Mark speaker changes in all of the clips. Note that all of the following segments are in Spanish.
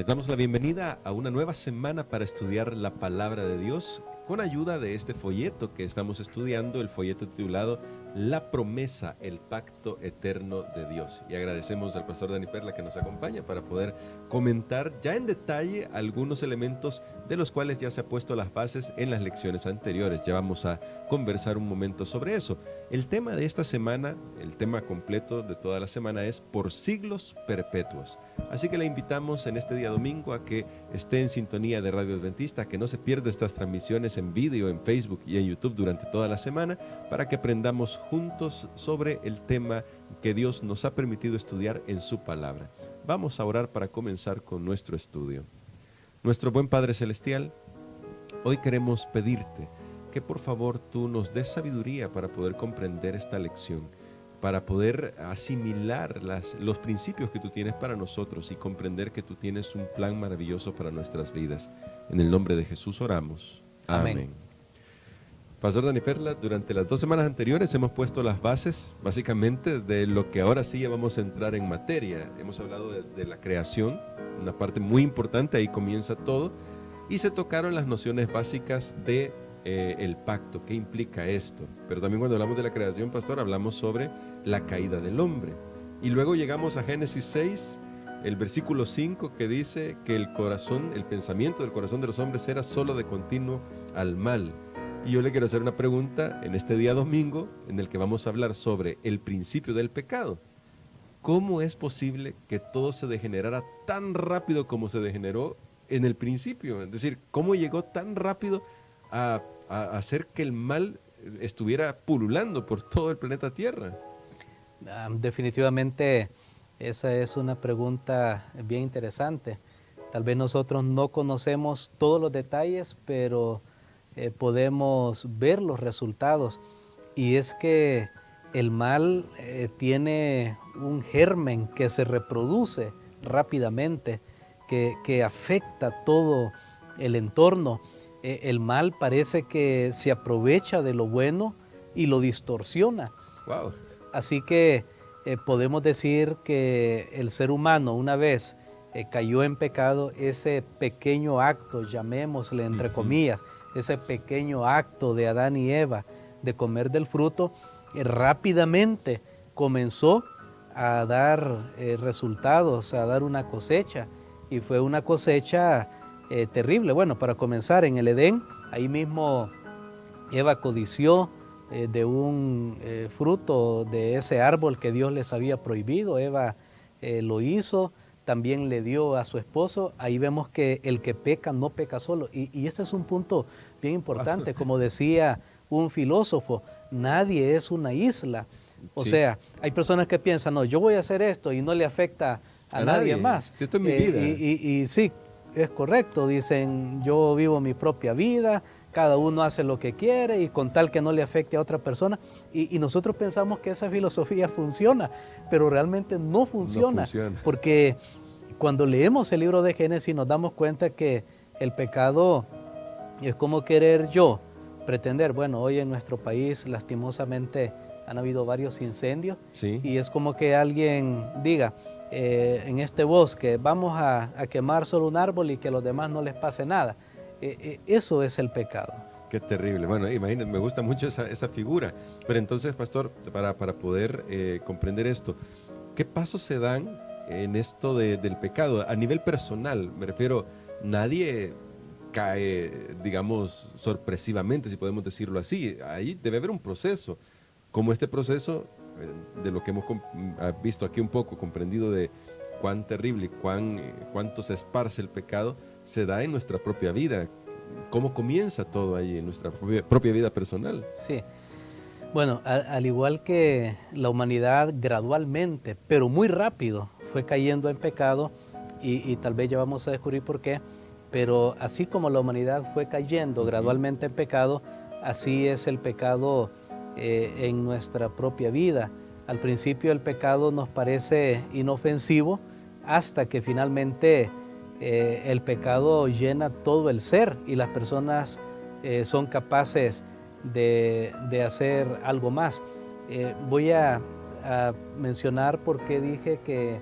Speaker 1: Les damos la bienvenida a una nueva semana para estudiar la Palabra de Dios con ayuda de este folleto que estamos estudiando, el folleto titulado La Promesa, el Pacto Eterno de Dios. Y agradecemos al pastor Dani Perla que nos acompaña para poder comentar ya en detalle algunos elementos de los cuales ya se ha puesto las bases en las lecciones anteriores. Ya vamos a conversar un momento sobre eso. El tema de esta semana, el tema completo de toda la semana es por siglos perpetuos. Así que le invitamos en este día domingo a que esté en sintonía de Radio Adventista, que no se pierda estas transmisiones en vídeo, en Facebook y en YouTube durante toda la semana, para que aprendamos juntos sobre el tema que Dios nos ha permitido estudiar en su palabra. Vamos a orar para comenzar con nuestro estudio. Nuestro buen Padre Celestial, hoy queremos pedirte que por favor tú nos des sabiduría para poder comprender esta lección, para poder asimilar los principios que tú tienes para nosotros y comprender que tú tienes un plan maravilloso para nuestras vidas. En el nombre de Jesús oramos. Amén. Pastor Dani Perla, durante las 2 semanas anteriores hemos puesto las bases, básicamente, de lo que ahora sí ya vamos a entrar en materia. Hemos hablado de la creación, una parte muy importante, ahí comienza todo, y se tocaron las nociones básicas de el pacto, qué implica esto. Pero también cuando hablamos de la creación, pastor, hablamos sobre la caída del hombre. Y luego llegamos a Génesis 6, el versículo 5, que dice que el pensamiento del corazón de los hombres era solo de continuo al mal. Y yo le quiero hacer una pregunta en este día domingo, en el que vamos a hablar sobre el principio del pecado. ¿Cómo es posible que todo se degenerara tan rápido como se degeneró en el principio? Es decir, ¿cómo llegó tan rápido a hacer que el mal estuviera pululando por todo el planeta Tierra?
Speaker 2: Definitivamente esa es una pregunta bien interesante. Tal vez nosotros no conocemos todos los detalles, pero podemos ver los resultados. Y es que el mal tiene un germen que se reproduce rápidamente, que afecta todo el entorno. El mal parece que se aprovecha de lo bueno y lo distorsiona.
Speaker 1: Wow.
Speaker 2: Así que podemos decir que el ser humano, una vez cayó en pecado, ese pequeño acto, llamémosle entre comillas, ese pequeño acto de Adán y Eva de comer del fruto, rápidamente comenzó a dar resultados, a dar una cosecha, y fue una cosecha terrible. Bueno, para comenzar, en el Edén, ahí mismo Eva codició de un fruto de ese árbol que Dios les había prohibido. Eva lo hizo, también le dio a su esposo. Ahí vemos que el que peca no peca solo, y ese es un punto bien importante. Como decía un filósofo, nadie es una isla. O sea, hay personas que piensan, no, yo voy a hacer esto y no le afecta a nadie más.
Speaker 1: Esto es mi vida.
Speaker 2: Y sí, es correcto, dicen, yo vivo mi propia vida, cada uno hace lo que quiere y con tal que no le afecte a otra persona. Y nosotros pensamos que esa filosofía funciona, pero realmente no funciona. Porque cuando leemos el libro de Génesis nos damos cuenta que el pecado es como querer pretender. Bueno, hoy en nuestro país lastimosamente han habido varios incendios,
Speaker 1: sí.
Speaker 2: Y es como que alguien diga, en este bosque vamos a quemar solo un árbol y que a los demás no les pase nada. Eso es el pecado.
Speaker 1: Qué terrible. Bueno, imagínate, me gusta mucho esa figura. Pero entonces, pastor, para poder comprender esto, ¿qué pasos se dan en esto del pecado? A nivel personal, me refiero, nadie cae, digamos, sorpresivamente, si podemos decirlo así. Ahí debe haber un proceso. Como este proceso, de lo que hemos visto aquí un poco, comprendido de cuán terrible y cuánto se esparce el pecado, se da en nuestra propia vida. ¿Cómo comienza todo ahí en nuestra propia vida personal?
Speaker 2: Sí. Bueno, al igual que la humanidad gradualmente, pero muy rápido, fue cayendo en pecado, y tal vez ya vamos a descubrir por qué, pero así como la humanidad fue cayendo gradualmente en pecado, así es el pecado en nuestra propia vida. Al principio el pecado nos parece inofensivo hasta que finalmente el pecado llena todo el ser y las personas son capaces de hacer algo más. Voy a mencionar por qué dije que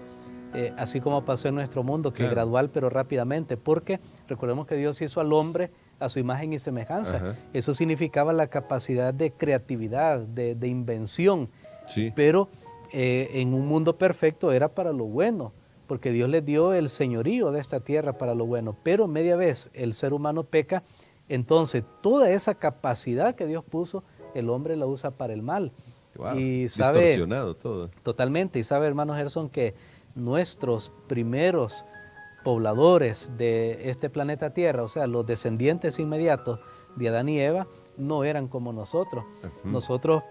Speaker 2: así como pasó en nuestro mundo, que
Speaker 1: Claro.
Speaker 2: gradual pero rápidamente, porque recordemos que Dios hizo al hombre a su imagen y semejanza.
Speaker 1: Ajá.
Speaker 2: Eso significaba la capacidad de creatividad, de invención,
Speaker 1: Sí.
Speaker 2: pero en un mundo perfecto era para lo bueno, porque Dios les dio el señorío de esta tierra para lo bueno, pero media vez el ser humano peca, entonces toda esa capacidad que Dios puso, el hombre la usa para el mal.
Speaker 1: Wow.
Speaker 2: Y sabe,
Speaker 1: Distorsionado todo.
Speaker 2: totalmente, y sabe, hermano Gerson, que nuestros primeros pobladores de este planeta Tierra, o sea, los descendientes inmediatos de Adán y Eva, no eran como nosotros. Nosotros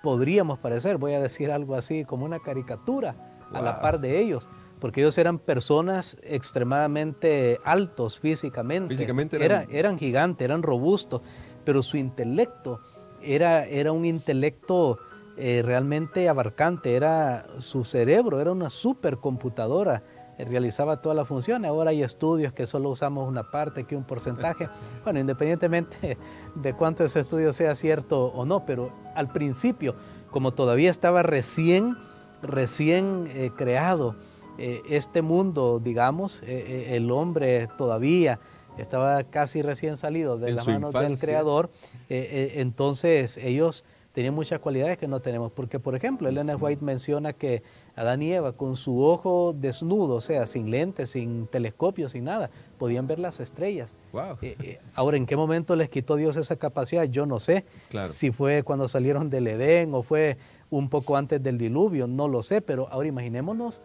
Speaker 2: podríamos parecer, voy a decir algo así, como una caricatura a la
Speaker 1: Wow.
Speaker 2: par de ellos, porque ellos eran personas extremadamente altos físicamente.
Speaker 1: Físicamente
Speaker 2: eran gigantes, eran robustos, pero su intelecto era un intelecto realmente abarcante, era su cerebro, era una supercomputadora, realizaba todas las funciones. Ahora hay estudios que solo usamos una parte, que un porcentaje. Bueno, independientemente de cuánto ese estudio sea cierto o no, pero al principio, como todavía estaba recién creado este mundo, digamos, el hombre todavía estaba casi recién salido de
Speaker 1: En
Speaker 2: las
Speaker 1: su
Speaker 2: manos del
Speaker 1: infancia.
Speaker 2: Creador, entonces ellos tenían muchas cualidades que no tenemos, porque por ejemplo, Ellen White menciona que Adán y Eva con su ojo desnudo, o sea, sin lentes, sin telescopio, sin nada, podían ver las estrellas.
Speaker 1: Wow.
Speaker 2: Ahora, ¿en qué momento les quitó Dios esa capacidad? Yo no sé.
Speaker 1: Claro.
Speaker 2: Si fue cuando salieron del Edén o fue un poco antes del diluvio, no lo sé, pero ahora imaginémonos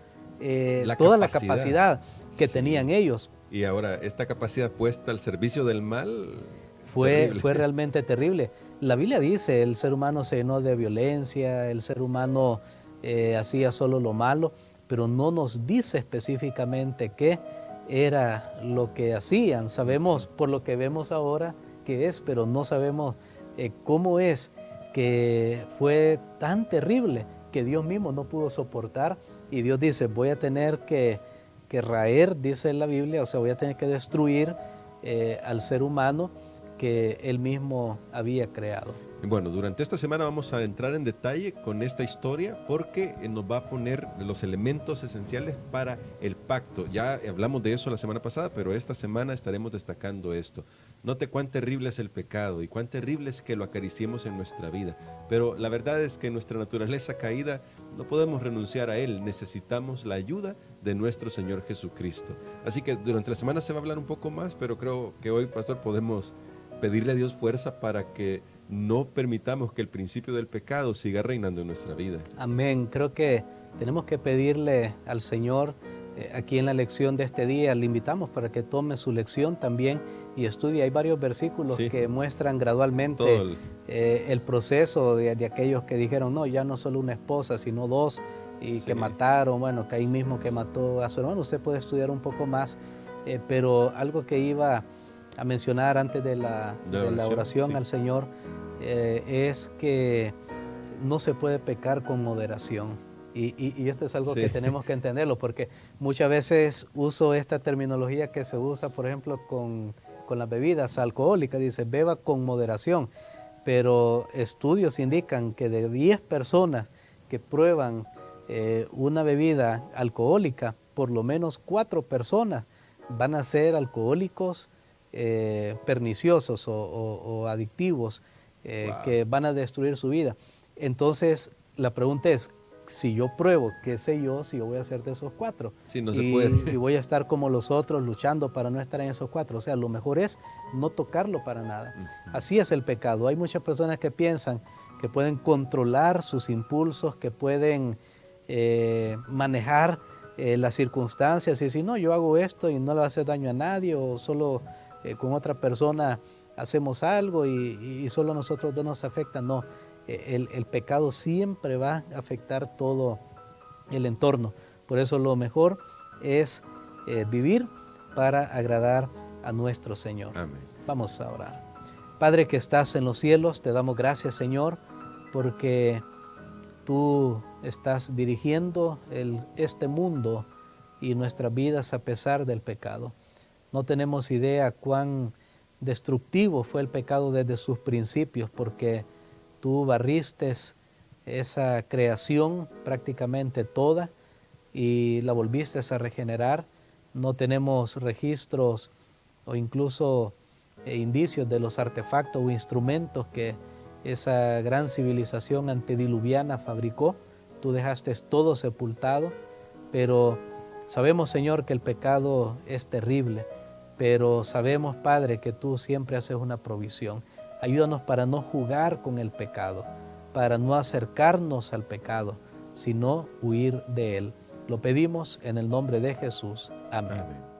Speaker 2: toda la capacidad que tenían ellos.
Speaker 1: Y ahora, esta capacidad puesta al servicio del mal,
Speaker 2: fue
Speaker 1: terrible.
Speaker 2: realmente terrible. La Biblia dice, el ser humano se llenó de violencia, el ser humano hacía solo lo malo, pero no nos dice específicamente qué era lo que hacían. Sabemos por lo que vemos ahora qué es, pero no sabemos cómo es que fue tan terrible que Dios mismo no pudo soportar, y Dios dice, voy a tener que raer, dice la Biblia, o sea, voy a tener que destruir al ser humano que Él mismo había creado.
Speaker 1: Bueno, durante esta semana vamos a entrar en detalle con esta historia porque nos va a poner los elementos esenciales para el pacto. Ya hablamos de eso la semana pasada, pero esta semana estaremos destacando esto. Note cuán terrible es el pecado y cuán terrible es que lo acariciemos en nuestra vida. Pero la verdad es que en nuestra naturaleza caída no podemos renunciar a Él. Necesitamos la ayuda de nuestro Señor Jesucristo. Así que durante la semana se va a hablar un poco más, pero creo que hoy, pastor, podemos pedirle a Dios fuerza para que no permitamos que el principio del pecado siga reinando en nuestra vida.
Speaker 2: Amén. Creo que tenemos que pedirle al Señor, aquí en la lección de este día, le invitamos para que tome su lección también y estudie. Hay varios versículos que muestran gradualmente el proceso de aquellos que dijeron, no, ya no solo una esposa, sino dos, y que mataron, bueno, Caín mismo que mató a su hermano. Usted puede estudiar un poco más, pero algo que iba a mencionar antes de la oración al Señor es que no se puede pecar con moderación. Y esto es algo que tenemos que entenderlo, porque muchas veces uso esta terminología que se usa, por ejemplo, con las bebidas alcohólicas. Dice, beba con moderación. Pero estudios indican que de 10 personas que prueban una bebida alcohólica, por lo menos 4 personas van a ser alcohólicos perniciosos o adictivos, que van a destruir su vida. Entonces, la pregunta es, si yo pruebo, ¿qué sé yo si yo voy a ser de esos 4?
Speaker 1: Sí, no se puede.
Speaker 2: Y voy a estar como los otros luchando para no estar en esos 4. O sea, lo mejor es no tocarlo para nada. Así es el pecado. Hay muchas personas que piensan que pueden controlar sus impulsos, que pueden manejar las circunstancias y decir, no, yo hago esto y no le va a hacer daño a nadie, o solo con otra persona hacemos algo y solo a nosotros dos nos afecta. No, el pecado siempre va a afectar todo el entorno. Por eso lo mejor es vivir para agradar a nuestro Señor.
Speaker 1: Amén.
Speaker 2: Vamos a orar. Padre que estás en los cielos, te damos gracias, Señor, porque tú estás dirigiendo este mundo y nuestras vidas a pesar del pecado. No tenemos idea cuán destructivo fue el pecado desde sus principios, porque tú barriste esa creación prácticamente toda y la volviste a regenerar. No tenemos registros o incluso indicios de los artefactos o instrumentos que esa gran civilización antediluviana fabricó. Tú dejaste todo sepultado, pero sabemos, Señor, que el pecado es terrible, pero sabemos, Padre, que tú siempre haces una provisión. Ayúdanos para no jugar con el pecado, para no acercarnos al pecado, sino huir de él. Lo pedimos en el nombre de Jesús. Amén.
Speaker 1: Amén.